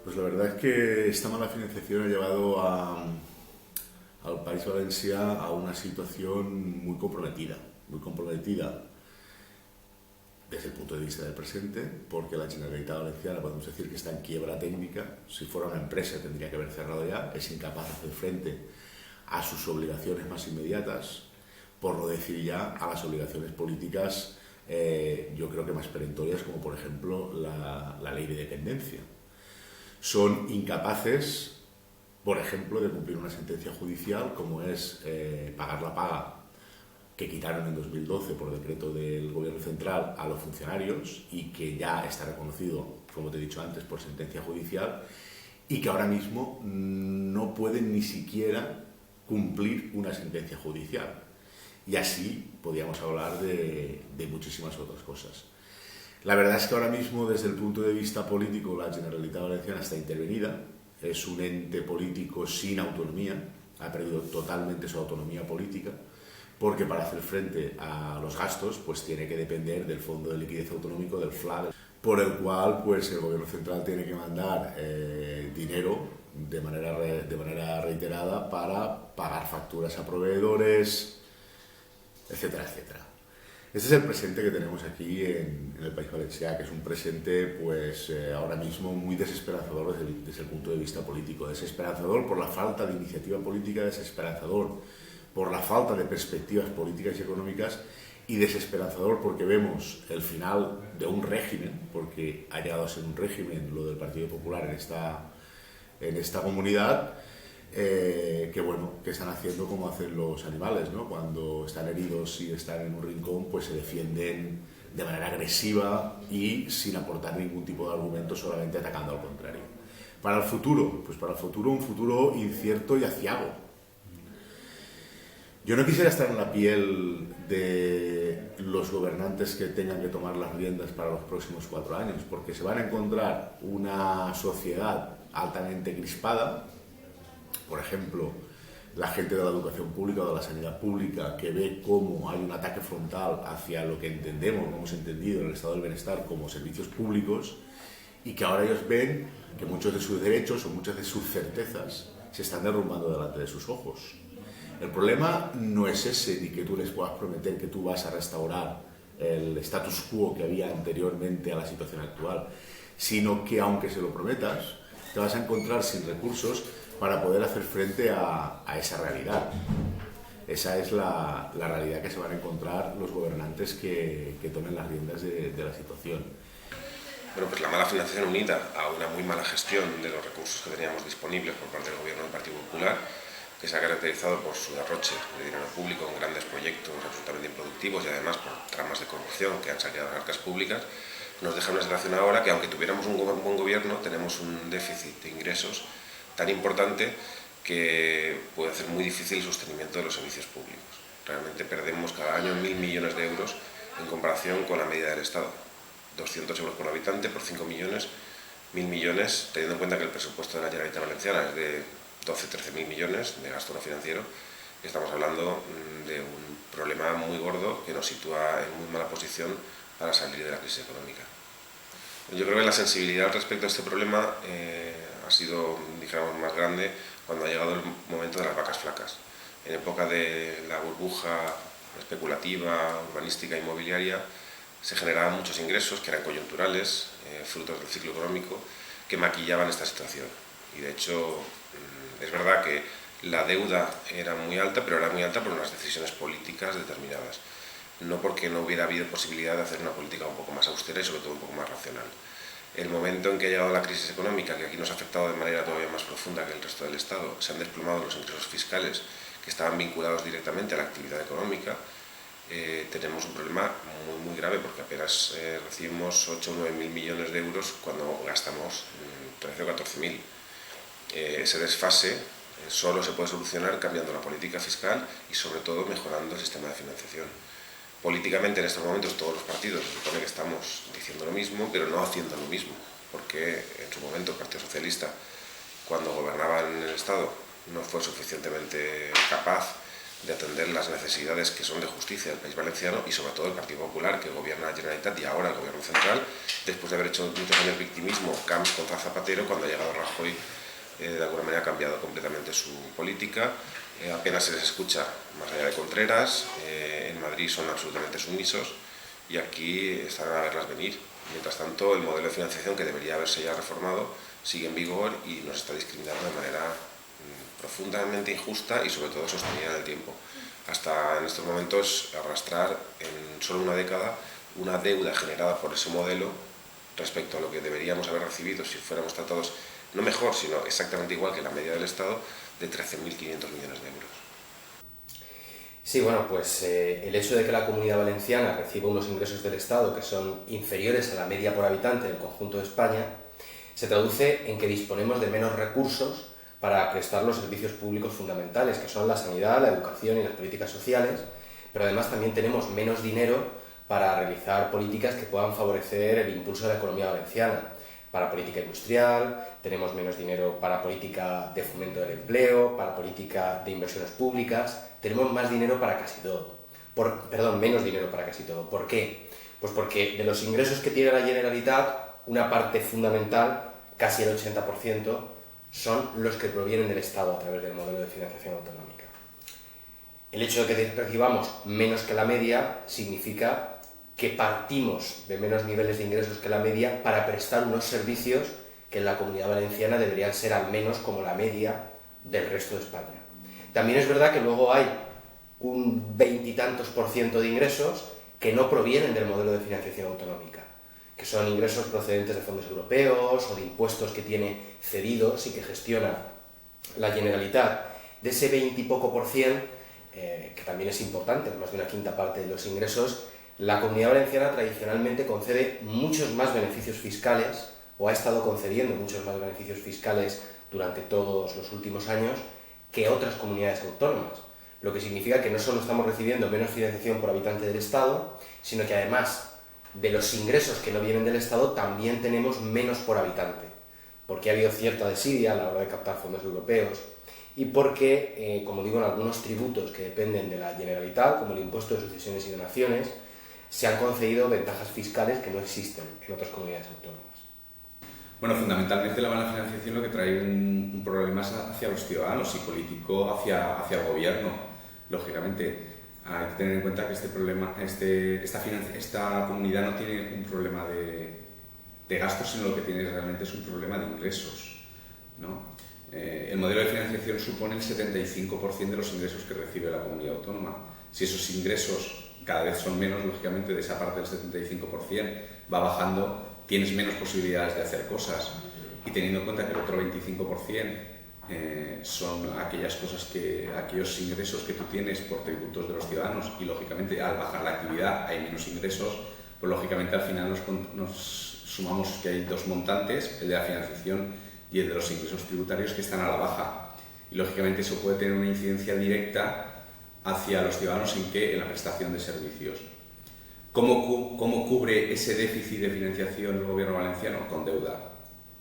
Pues la verdad es que esta mala financiación ha llevado al País Valencià a una situación muy comprometida desde el punto de vista del presente, porque la Generalitat Valenciana podemos decir que está en quiebra técnica. Si fuera una empresa tendría que haber cerrado ya, es incapaz de hacer frente a sus obligaciones más inmediatas, por no decir ya a las obligaciones políticas, yo creo que más perentorias, como por ejemplo la ley de dependencia. Son incapaces, por ejemplo, de cumplir una sentencia judicial como es pagar la paga que quitaron en 2012 por decreto del Gobierno Central a los funcionarios y que ya está reconocido, como te he dicho antes, por sentencia judicial, y que ahora mismo no pueden ni siquiera cumplir una sentencia judicial. Y así podríamos hablar de muchísimas otras cosas. La verdad es que ahora mismo, desde el punto de vista político, la Generalitat Valenciana está intervenida, es un ente político sin autonomía, ha perdido totalmente su autonomía política, porque para hacer frente a los gastos pues tiene que depender del Fondo de Liquidez Autonómico, del FLA, por el cual pues el Gobierno Central tiene que mandar dinero de manera reiterada para pagar facturas a proveedores, etcétera, etcétera. Este es el presente que tenemos aquí en el País Valencià, que es un presente pues ahora mismo muy desesperanzador desde el punto de vista político, desesperanzador por la falta de iniciativa política, desesperanzador por la falta de perspectivas políticas y económicas, y desesperanzador porque vemos el final de un régimen, porque ha llegado a ser un régimen lo del Partido Popular en esta comunidad, que están haciendo como hacen los animales, ¿no? Cuando están heridos y están en un rincón, pues se defienden de manera agresiva y sin aportar ningún tipo de argumento, solamente atacando al contrario. Para el futuro, pues para el futuro un futuro incierto y aciago. Yo no quisiera estar en la piel de los gobernantes que tengan que tomar las riendas para los próximos 4 años, porque se van a encontrar una sociedad altamente crispada. Por ejemplo, la gente de la educación pública o de la sanidad pública, que ve cómo hay un ataque frontal hacia lo que entendemos, lo hemos entendido en el estado del bienestar como servicios públicos, y que ahora ellos ven que muchos de sus derechos o muchas de sus certezas se están derrumbando delante de sus ojos. El problema no es ese, ni que tú les puedas prometer que tú vas a restaurar el status quo que había anteriormente a la situación actual, sino que aunque se lo prometas, te vas a encontrar sin recursos para poder hacer frente a esa realidad. Esa es la realidad que se van a encontrar los gobernantes que tomen las riendas de la situación. Bueno, pues la mala financiación unida a una muy mala gestión de los recursos que teníamos disponibles por parte del Gobierno del Partido Popular, que se ha caracterizado por su derroche de dinero público en grandes proyectos absolutamente improductivos y además por tramas de corrupción que han saqueado las arcas públicas, nos deja una situación ahora que, aunque tuviéramos un buen gobierno, tenemos un déficit de ingresos tan importante que puede hacer muy difícil el sostenimiento de los servicios públicos. Realmente perdemos cada año 1.000 millones de euros en comparación con la media del Estado. 200 euros por habitante por 5 millones, 1.000 millones, teniendo en cuenta que el presupuesto de la Generalitat Valenciana es de 12-13.000 millones de gasto no financiero. Estamos hablando de un problema muy gordo que nos sitúa en muy mala posición para salir de la crisis económica. Yo creo que la sensibilidad respecto a este problema ha sido, digamos, más grande cuando ha llegado el momento de las vacas flacas. En época de la burbuja especulativa, urbanística, inmobiliaria, se generaban muchos ingresos que eran coyunturales, frutos del ciclo económico, que maquillaban esta situación. Y de hecho, es verdad que la deuda era muy alta, pero era muy alta por unas decisiones políticas determinadas. No porque no hubiera habido posibilidad de hacer una política un poco más austera y sobre todo un poco más racional. El momento en que ha llegado la crisis económica, que aquí nos ha afectado de manera todavía más profunda que el resto del Estado, se han desplomado los ingresos fiscales que estaban vinculados directamente a la actividad económica, tenemos un problema muy grave, porque apenas recibimos 8 o 9 mil millones de euros cuando gastamos 13 o 14.000. Ese desfase solo se puede solucionar cambiando la política fiscal y sobre todo mejorando el sistema de financiación. Políticamente en estos momentos todos los partidos se supone que estamos diciendo lo mismo, pero no haciendo lo mismo, porque en su momento el Partido Socialista, cuando gobernaba en el Estado, no fue suficientemente capaz de atender las necesidades que son de justicia del País Valenciano, y sobre todo el Partido Popular, que gobierna la Generalitat y ahora el Gobierno Central, después de haber hecho muchos años victimismo, Camps contra Zapatero, cuando ha llegado Rajoy, de alguna manera ha cambiado completamente su política. Apenas se les escucha más allá de Contreras, en Madrid son absolutamente sumisos y aquí están a verlas venir. Mientras tanto, el modelo de financiación, que debería haberse ya reformado, sigue en vigor y nos está discriminando de manera profundamente injusta y sobre todo sostenida en el tiempo. Hasta en estos momentos arrastrar en solo una década una deuda generada por ese modelo respecto a lo que deberíamos haber recibido si fuéramos tratados no mejor, sino exactamente igual que la media del Estado, de 13.500 millones de euros. Sí, bueno, pues el hecho de que la Comunidad Valenciana reciba unos ingresos del Estado que son inferiores a la media por habitante del conjunto de España se traduce en que disponemos de menos recursos para prestar los servicios públicos fundamentales, que son la sanidad, la educación y las políticas sociales, pero además también tenemos menos dinero para realizar políticas que puedan favorecer el impulso de la economía valenciana. Para política industrial, tenemos menos dinero para política de fomento del empleo, para política de inversiones públicas, tenemos más dinero para casi todo. Menos dinero para casi todo. ¿Por qué? Pues porque de los ingresos que tiene la Generalitat, una parte fundamental, casi el 80%, son los que provienen del Estado a través del modelo de financiación autonómica. El hecho de que recibamos menos que la media significa que partimos de menos niveles de ingresos que la media para prestar unos servicios que en la Comunidad Valenciana deberían ser al menos como la media del resto de España. También es verdad que luego hay un 20 y tantos % de ingresos que no provienen del modelo de financiación autonómica, que son ingresos procedentes de fondos europeos o de impuestos que tiene cedidos y que gestiona la Generalitat. De ese 20 y poco %, que también es importante, más de una quinta parte de los ingresos, la Comunidad Valenciana tradicionalmente concede muchos más beneficios fiscales, o ha estado concediendo muchos más beneficios fiscales durante todos los últimos años, que otras comunidades autónomas. Lo que significa que no solo estamos recibiendo menos financiación por habitante del Estado, sino que además de los ingresos que no vienen del Estado también tenemos menos por habitante, porque ha habido cierta desidia a la hora de captar fondos europeos y porque, como digo, en algunos tributos que dependen de la Generalitat, como el impuesto de sucesiones y donaciones, se han concedido ventajas fiscales que no existen en otras comunidades autónomas. Bueno, fundamentalmente la mala financiación lo que trae un problema hacia los ciudadanos y político hacia el gobierno. Lógicamente, hay que tener en cuenta que esta comunidad no tiene un problema de gastos, sino lo que tiene realmente es un problema de ingresos, ¿no? El modelo de financiación supone el 75% de los ingresos que recibe la comunidad autónoma. Si esos ingresos cada vez son menos, lógicamente de esa parte del 75% va bajando, tienes menos posibilidades de hacer cosas, y teniendo en cuenta que el otro 25% son aquellos ingresos que tú tienes por tributos de los ciudadanos, y lógicamente al bajar la actividad hay menos ingresos, pues lógicamente al final nos sumamos que hay dos montantes, el de la financiación y el de los ingresos tributarios, que están a la baja, y lógicamente eso puede tener una incidencia directa hacia los ciudadanos en la prestación de servicios. ¿Cómo cubre ese déficit de financiación el gobierno valenciano? Con deuda.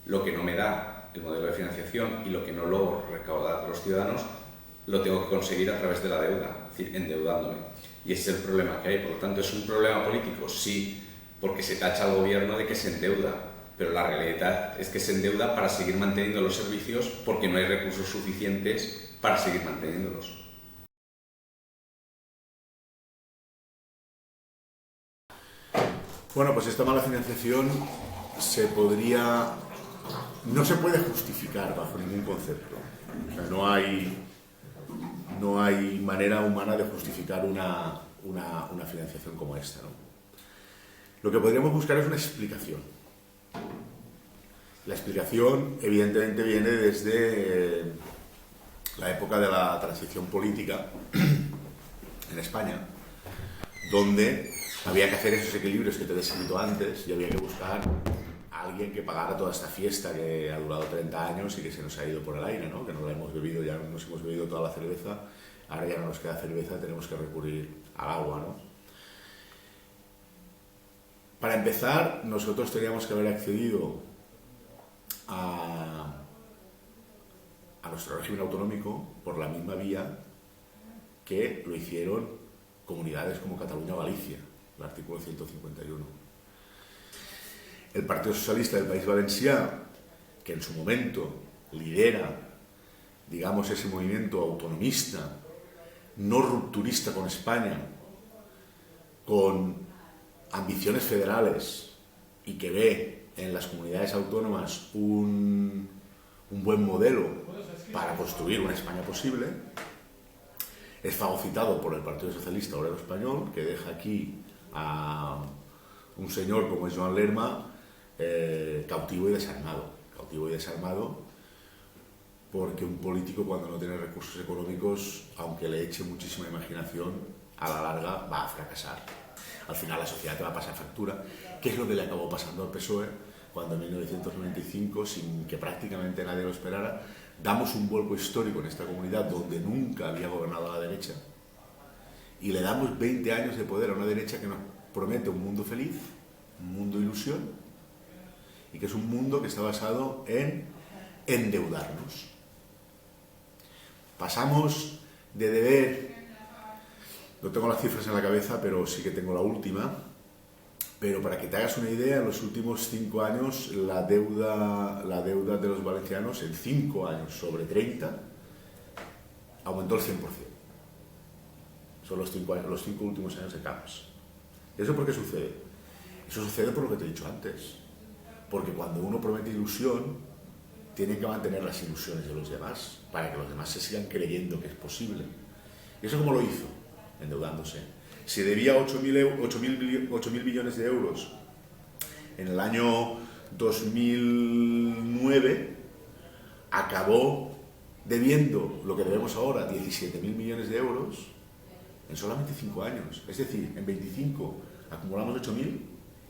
Lo que no me da el modelo de financiación y lo que no logro recaudar de los ciudadanos lo tengo que conseguir a través de la deuda, es decir, endeudándome. Y ese es el problema que hay. Por lo tanto, ¿es un problema político? Sí, porque se tacha al gobierno de que se endeuda, pero la realidad es que se endeuda para seguir manteniendo los servicios porque no hay recursos suficientes para seguir manteniéndolos. Bueno, pues esta mala financiación no se puede justificar bajo ningún concepto. O sea, no hay manera humana de justificar una financiación como esta, ¿no? Lo que podríamos buscar es una explicación. La explicación, evidentemente, viene desde la época de la transición política en España, donde había que hacer esos equilibrios que te he descrito antes y había que buscar a alguien que pagara toda esta fiesta que ha durado 30 años y que se nos ha ido por el aire, ¿no? Que no la hemos bebido, ya nos hemos bebido toda la cerveza, ahora ya no nos queda cerveza, tenemos que recurrir al agua, ¿no? Para empezar, nosotros teníamos que haber accedido a nuestro régimen autonómico por la misma vía que lo hicieron comunidades como Cataluña o Galicia, el artículo 151. el Partido Socialista del País Valencià, que en su momento lidera, digamos, ese movimiento autonomista, no rupturista con España, con ambiciones federales y que ve en las comunidades autónomas un buen modelo para construir una España posible, es fagocitado por el Partido Socialista Obrero Español, que deja aquí a un señor como es Joan Lerma cautivo y desarmado, porque un político, cuando no tiene recursos económicos, aunque le eche muchísima imaginación, a la larga va a fracasar. Al final la sociedad te va a pasar factura, que es lo que le acabó pasando al PSOE cuando en 1995, sin que prácticamente nadie lo esperara, damos un vuelco histórico en esta comunidad donde nunca había gobernado a la derecha y le damos 20 años de poder a una derecha que nos promete un mundo feliz, un mundo ilusión, y que es un mundo que está basado en endeudarnos. Pasamos de deber, no tengo las cifras en la cabeza, pero sí que tengo la última, pero para que te hagas una idea, en los últimos 5 años la deuda de los valencianos en 5 años sobre 30 aumentó el 100%. Son los 5 últimos años de Camps. ¿Eso por qué sucede? Eso sucede por lo que te he dicho antes. Porque cuando uno promete ilusión, tiene que mantener las ilusiones de los demás para que los demás se sigan creyendo que es posible. ¿Y eso cómo lo hizo? Endeudándose. Si debía 8.000 millones de euros en el año 2009, acabó debiendo lo que debemos ahora, 17.000 millones de euros, en solamente 5 años. Es decir, en 25 acumulamos 8.000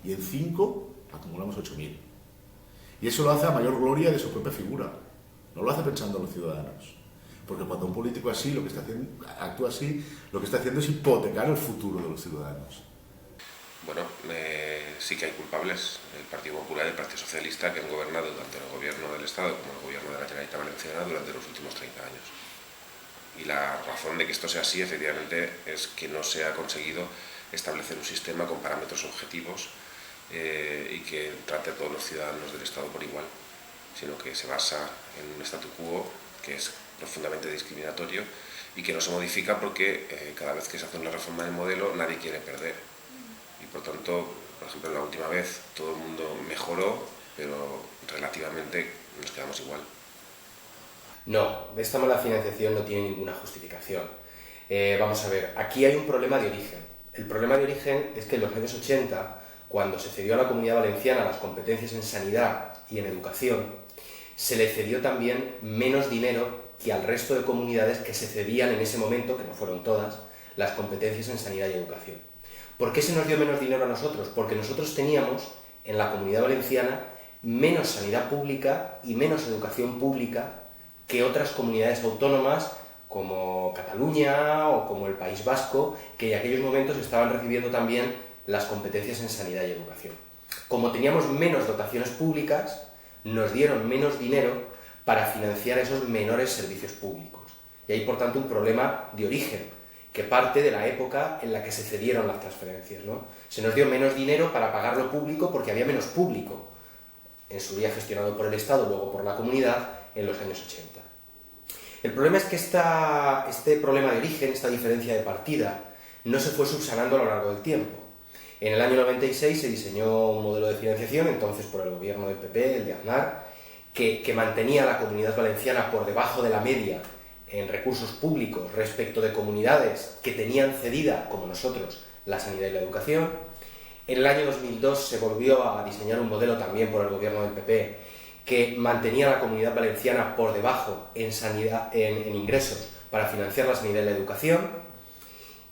y en 5 acumulamos 8.000. Y eso lo hace a mayor gloria de su propia figura. No lo hace pensando en los ciudadanos. Porque cuando un político así, actúa así, lo que está haciendo es hipotecar el futuro de los ciudadanos. Bueno, sí que hay culpables, el Partido Popular y el Partido Socialista, que han gobernado tanto el gobierno del Estado como el gobierno de la Generalitat Valenciana durante los últimos 30 años. Y la razón de que esto sea así, efectivamente, es que no se ha conseguido establecer un sistema con parámetros objetivos y que trate a todos los ciudadanos del Estado por igual, sino que se basa en un statu quo que es profundamente discriminatorio y que no se modifica porque cada vez que se hace una reforma del modelo nadie quiere perder. Y por tanto, por ejemplo, la última vez todo el mundo mejoró, pero relativamente nos quedamos igual. No, esta mala financiación no tiene ninguna justificación. Vamos a ver, aquí hay un problema de origen. El problema de origen es que en los años 80, cuando se cedió a la Comunidad Valenciana las competencias en sanidad y en educación, se le cedió también menos dinero que al resto de comunidades que se cedían en ese momento, que no fueron todas, las competencias en sanidad y educación. ¿Por qué se nos dio menos dinero a nosotros? Porque nosotros teníamos en la Comunidad Valenciana menos sanidad pública y menos educación pública que otras comunidades autónomas como Cataluña o como el País Vasco, que en aquellos momentos estaban recibiendo también las competencias en sanidad y educación. Como teníamos menos dotaciones públicas, nos dieron menos dinero para financiar esos menores servicios públicos. Y hay, por tanto, un problema de origen, que parte de la época en la que se cedieron las transferencias, ¿no? Se nos dio menos dinero para pagar lo público porque había menos público, en su día gestionado por el Estado, luego por la comunidad, en los años 80. El problema es que este problema de origen, esta diferencia de partida, no se fue subsanando a lo largo del tiempo. En el año 96 se diseñó un modelo de financiación, entonces por el gobierno del PP, el de Aznar, que mantenía a la Comunidad Valenciana por debajo de la media en recursos públicos respecto de comunidades que tenían cedida, como nosotros, la sanidad y la educación. En el año 2002 se volvió a diseñar un modelo también por el gobierno del PP que mantenía a la Comunidad Valenciana por debajo en ingresos para financiar la sanidad y la educación.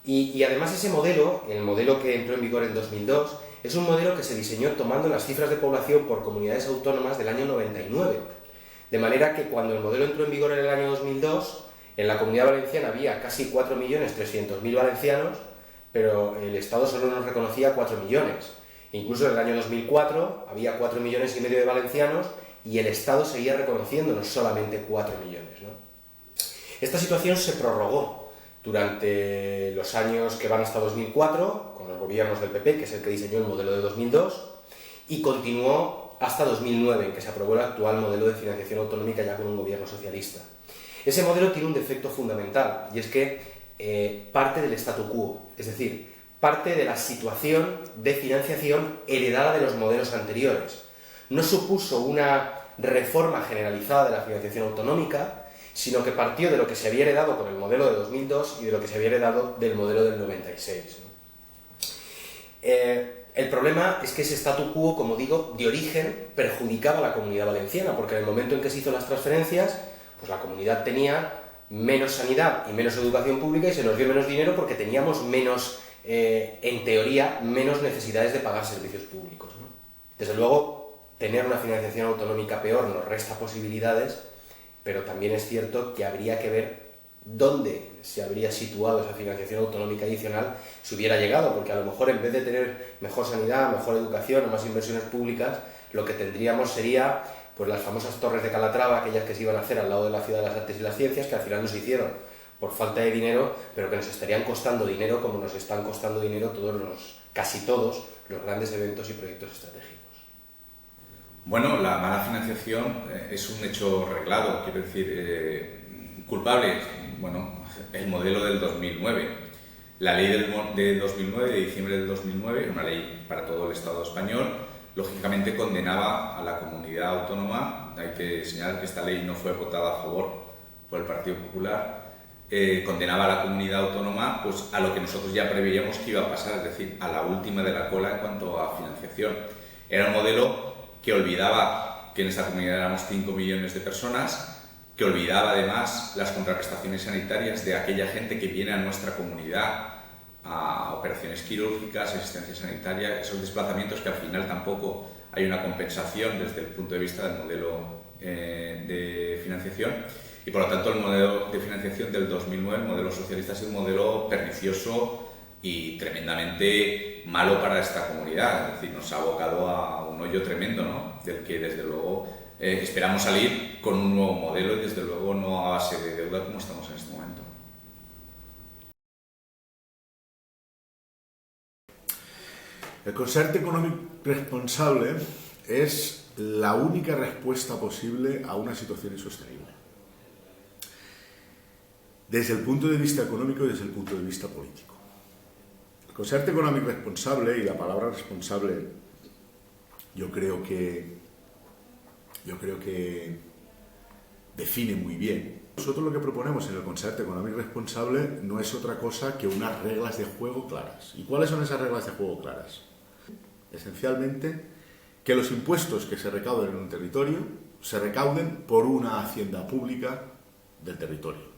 Y además ese modelo, el modelo que entró en vigor en 2002, es un modelo que se diseñó tomando las cifras de población por comunidades autónomas del año 99. De manera que cuando el modelo entró en vigor en el año 2002, en la Comunidad Valenciana había casi 4.300.000 valencianos, pero el Estado solo nos reconocía 4 millones. Incluso en el año 2004 había 4,5 millones de valencianos y el Estado seguía reconociéndonos solamente 4 millones, ¿no? Esta situación se prorrogó durante los años que van hasta 2004, con los gobiernos del PP, que es el que diseñó el modelo de 2002, y continuó hasta 2009, en que se aprobó el actual modelo de financiación autonómica ya con un gobierno socialista. Ese modelo tiene un defecto fundamental, y es que parte del statu quo, es decir, parte de la situación de financiación heredada de los modelos anteriores. No supuso una reforma generalizada de la financiación autonómica, sino que partió de lo que se había heredado con el modelo de 2002 y de lo que se había heredado del modelo del 96. El problema es que ese statu quo, como digo, de origen perjudicaba a la Comunidad Valenciana, porque en el momento en que se hizo las transferencias, pues la comunidad tenía menos sanidad y menos educación pública y se nos dio menos dinero porque teníamos menos, en teoría, menos necesidades de pagar servicios públicos, ¿no? Desde luego, tener una financiación autonómica peor nos resta posibilidades, pero también es cierto que habría que ver dónde se habría situado esa financiación autonómica adicional si hubiera llegado, porque a lo mejor en vez de tener mejor sanidad, mejor educación o más inversiones públicas, lo que tendríamos sería pues las famosas torres de Calatrava, aquellas que se iban a hacer al lado de la Ciudad de las Artes y las Ciencias, que al final no se hicieron por falta de dinero, pero que nos estarían costando dinero como nos están costando dinero casi todos los grandes eventos y proyectos estratégicos. Bueno, la mala financiación es un hecho reglado, quiero decir, culpable, bueno, el modelo del 2009. La ley de 2009, de diciembre del 2009, una ley para todo el Estado español, lógicamente condenaba a la comunidad autónoma. Hay que señalar que esta ley no fue votada a favor por el Partido Popular. Condenaba a la comunidad autónoma pues, a lo que nosotros ya preveíamos que iba a pasar, es decir, a la última de la cola en cuanto a financiación. Era un modelo que olvidaba que en esta comunidad éramos 5 millones de personas, que olvidaba además las contraprestaciones sanitarias de aquella gente que viene a nuestra comunidad a operaciones quirúrgicas, asistencia sanitaria, esos desplazamientos que al final tampoco hay una compensación desde el punto de vista del modelo de financiación. Y por lo tanto el modelo de financiación del 2009, el modelo socialista, ha sido un modelo pernicioso y tremendamente malo para esta comunidad. Es decir, nos ha abocado a un hoyo tremendo, ¿no? Del que desde luego esperamos salir con un nuevo modelo y desde luego no a base de deuda como estamos en este momento. El concierto económico responsable es la única respuesta posible a una situación insostenible. Desde el punto de vista económico y desde el punto de vista político. El concierto económico responsable, y la palabra responsable yo creo que define muy bien. Nosotros lo que proponemos en el concierto económico responsable no es otra cosa que unas reglas de juego claras. ¿Y cuáles son esas reglas de juego claras? Esencialmente, que los impuestos que se recauden en un territorio se recauden por una hacienda pública del territorio.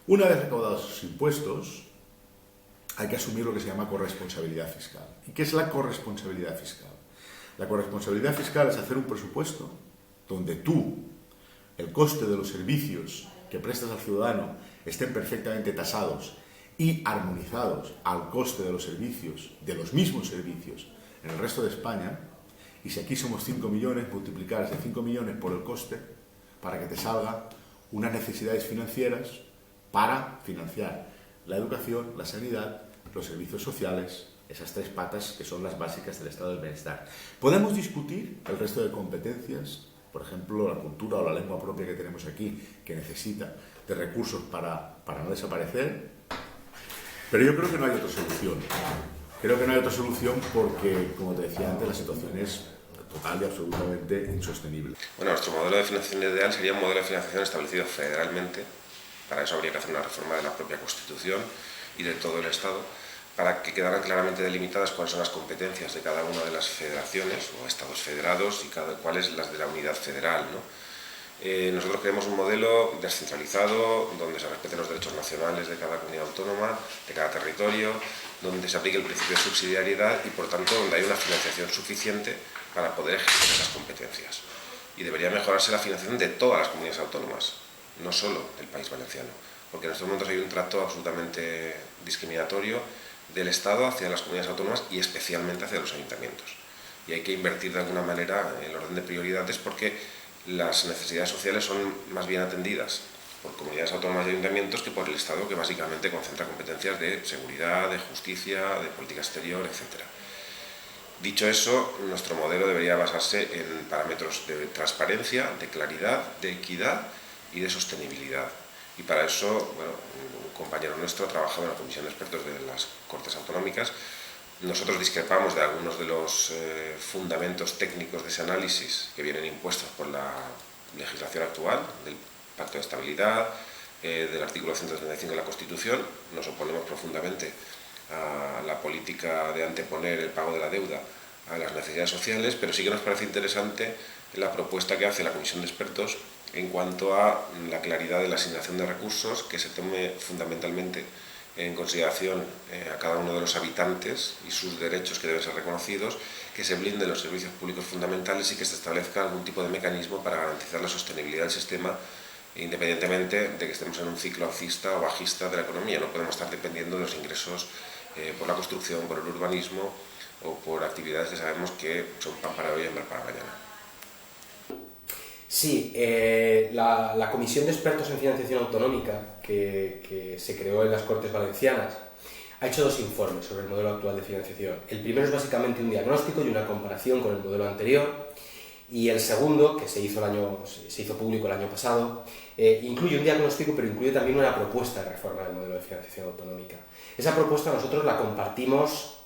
Una vez recaudados esos impuestos, hay que asumir lo que se llama corresponsabilidad fiscal. ¿Y qué es la corresponsabilidad fiscal? La corresponsabilidad fiscal es hacer un presupuesto donde el coste de los servicios que prestas al ciudadano estén perfectamente tasados y armonizados al coste de los servicios, de los mismos servicios, en el resto de España, y si aquí somos 5 millones, multiplicar ese 5 millones por el coste para que te salga unas necesidades financieras para financiar la educación, la sanidad, los servicios sociales, esas tres patas que son las básicas del estado del bienestar. Podemos discutir el resto de competencias, por ejemplo, la cultura o la lengua propia que tenemos aquí, que necesita de recursos para no desaparecer, pero yo creo que no hay otra solución. Creo que no hay otra solución porque, como te decía antes, la situación es total y absolutamente insostenible. Bueno, nuestro modelo de financiación ideal sería un modelo de financiación establecido federalmente. Para eso habría que hacer una reforma de la propia Constitución y de todo el Estado, para que quedaran claramente delimitadas cuáles son las competencias de cada una de las federaciones o estados federados y cuáles las de la unidad federal, ¿no? Nosotros queremos un modelo descentralizado, donde se respeten los derechos nacionales de cada comunidad autónoma, de cada territorio, donde se aplique el principio de subsidiariedad y, por tanto, donde hay una financiación suficiente para poder ejercer esas competencias. Y debería mejorarse la financiación de todas las comunidades autónomas, no solo del País Valenciano, porque en estos momentos hay un trato absolutamente discriminatorio del Estado hacia las comunidades autónomas y especialmente hacia los ayuntamientos. Y hay que invertir de alguna manera el orden de prioridades porque las necesidades sociales son más bien atendidas por comunidades autónomas y ayuntamientos que por el Estado, que básicamente concentra competencias de seguridad, de justicia, de política exterior, etc. Dicho eso, nuestro modelo debería basarse en parámetros de transparencia, de claridad, de equidad y de sostenibilidad. Y para eso, bueno, un compañero nuestro ha trabajado en la Comisión de Expertos de las Cortes Autonómicas. Nosotros discrepamos de algunos de los fundamentos técnicos de ese análisis que vienen impuestos por la legislación actual, del Pacto de Estabilidad, del artículo 135 de la Constitución. Nos oponemos profundamente a la política de anteponer el pago de la deuda a las necesidades sociales, pero sí que nos parece interesante la propuesta que hace la Comisión de Expertos en cuanto a la claridad de la asignación de recursos, que se tome fundamentalmente en consideración a cada uno de los habitantes y sus derechos que deben ser reconocidos, que se blinden los servicios públicos fundamentales y que se establezca algún tipo de mecanismo para garantizar la sostenibilidad del sistema, independientemente de que estemos en un ciclo alcista o bajista de la economía. No podemos estar dependiendo de los ingresos por la construcción, por el urbanismo o por actividades que sabemos que son pan para hoy y hambre para mañana. Sí, la Comisión de Expertos en Financiación Autonómica, que se creó en las Cortes Valencianas, ha hecho 2 informes sobre el modelo actual de financiación. El primero es básicamente un diagnóstico y una comparación con el modelo anterior, y el segundo, que se hizo público el año pasado, incluye un diagnóstico, pero incluye también una propuesta de reforma del modelo de financiación autonómica. Esa propuesta nosotros la compartimos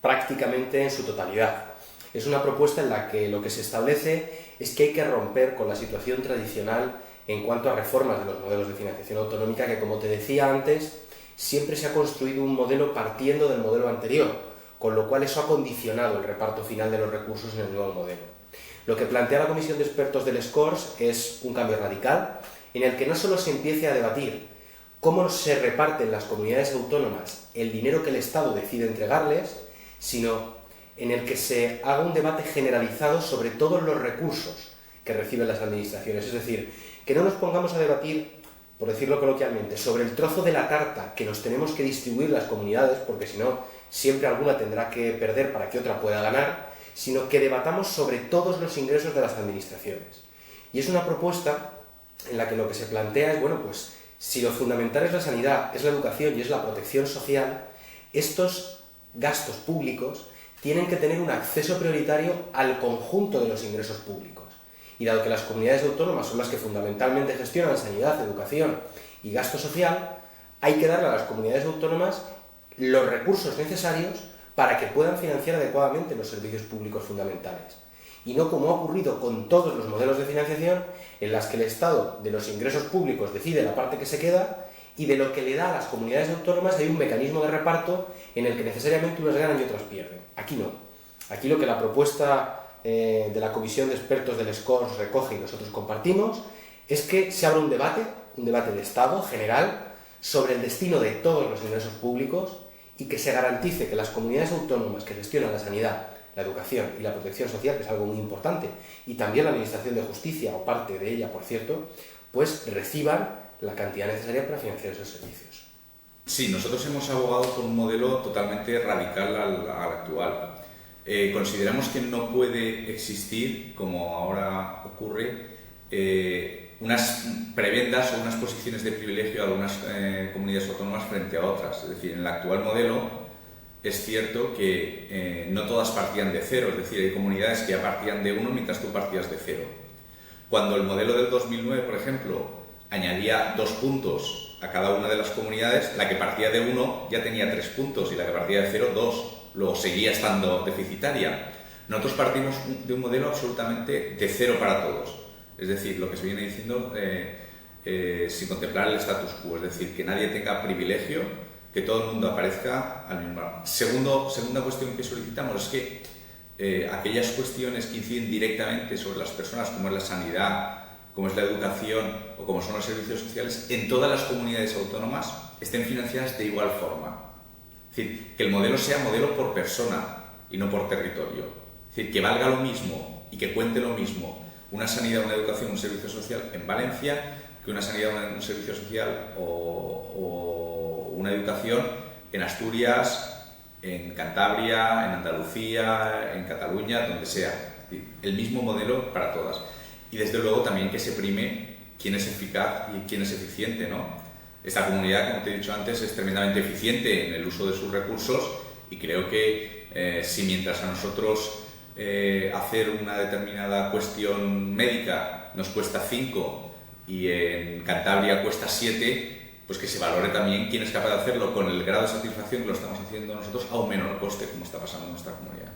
prácticamente en su totalidad. Es una propuesta en la que lo que se establece es que hay que romper con la situación tradicional en cuanto a reformas de los modelos de financiación autonómica, que, como te decía antes, siempre se ha construido un modelo partiendo del modelo anterior, con lo cual eso ha condicionado el reparto final de los recursos en el nuevo modelo. Lo que plantea la Comisión de Expertos del SCORS es un cambio radical, en el que no solo se empiece a debatir cómo se reparten las comunidades autónomas el dinero que el Estado decide entregarles, sino en el que se haga un debate generalizado sobre todos los recursos que reciben las administraciones. Es decir, que no nos pongamos a debatir, por decirlo coloquialmente, sobre el trozo de la tarta que nos tenemos que distribuir las comunidades, porque si no, siempre alguna tendrá que perder para que otra pueda ganar, sino que debatamos sobre todos los ingresos de las administraciones. Y es una propuesta en la que lo que se plantea es, bueno, pues si lo fundamental es la sanidad, es la educación y es la protección social, estos gastos públicos tienen que tener un acceso prioritario al conjunto de los ingresos públicos. Y dado que las comunidades autónomas son las que fundamentalmente gestionan sanidad, educación y gasto social, hay que darle a las comunidades autónomas los recursos necesarios para que puedan financiar adecuadamente los servicios públicos fundamentales. Y no como ha ocurrido con todos los modelos de financiación, en las que el Estado de los ingresos públicos decide la parte que se queda y de lo que le da a las comunidades autónomas hay un mecanismo de reparto en el que necesariamente unas ganan y otras pierden. Aquí no. Aquí lo que la propuesta de la Comisión de Expertos del SCORS recoge y nosotros compartimos es que se abra un debate de Estado general sobre el destino de todos los ingresos públicos y que se garantice que las comunidades autónomas que gestionan la sanidad, la educación y la protección social, que es algo muy importante, y también la Administración de Justicia, o parte de ella, por cierto, pues reciban la cantidad necesaria para financiar esos servicios. Sí, nosotros hemos abogado por un modelo totalmente radical al actual. Consideramos que no puede existir, como ahora ocurre, unas prebendas o unas posiciones de privilegio a algunas comunidades autónomas frente a otras. Es decir, en el actual modelo es cierto que no todas partían de cero, es decir, hay comunidades que ya partían de 1 mientras tú partías de 0. Cuando el modelo del 2009, por ejemplo, añadía 2 puntos a cada una de las comunidades, la que partía de 1 ya tenía 3 puntos y la que partía de 0, 2. Luego seguía estando deficitaria. Nosotros partimos de un modelo absolutamente de 0 para todos. Es decir, lo que se viene diciendo sin contemplar el status quo, es decir, que nadie tenga privilegio, que todo el mundo aparezca al mismo lado. Segunda cuestión que solicitamos es que aquellas cuestiones que inciden directamente sobre las personas, como es la sanidad, como es la educación o como son los servicios sociales, en todas las comunidades autónomas estén financiadas de igual forma. Es decir, que el modelo sea modelo por persona y no por territorio. Es decir, que valga lo mismo y que cuente lo mismo una sanidad, una educación, un servicio social en Valencia que una sanidad, un servicio social o una educación en Asturias, en Cantabria, en Andalucía, en Cataluña, donde sea. Es decir, el mismo modelo para todas. Y desde luego también que se prime quién es eficaz y quién es eficiente, ¿no? Esta comunidad, como te he dicho antes, es tremendamente eficiente en el uso de sus recursos y creo que Si mientras a nosotros hacer una determinada cuestión médica nos cuesta 5 y en Cantabria cuesta 7, pues que se valore también quién es capaz de hacerlo con el grado de satisfacción que lo estamos haciendo nosotros a un menor coste, como está pasando en nuestra comunidad.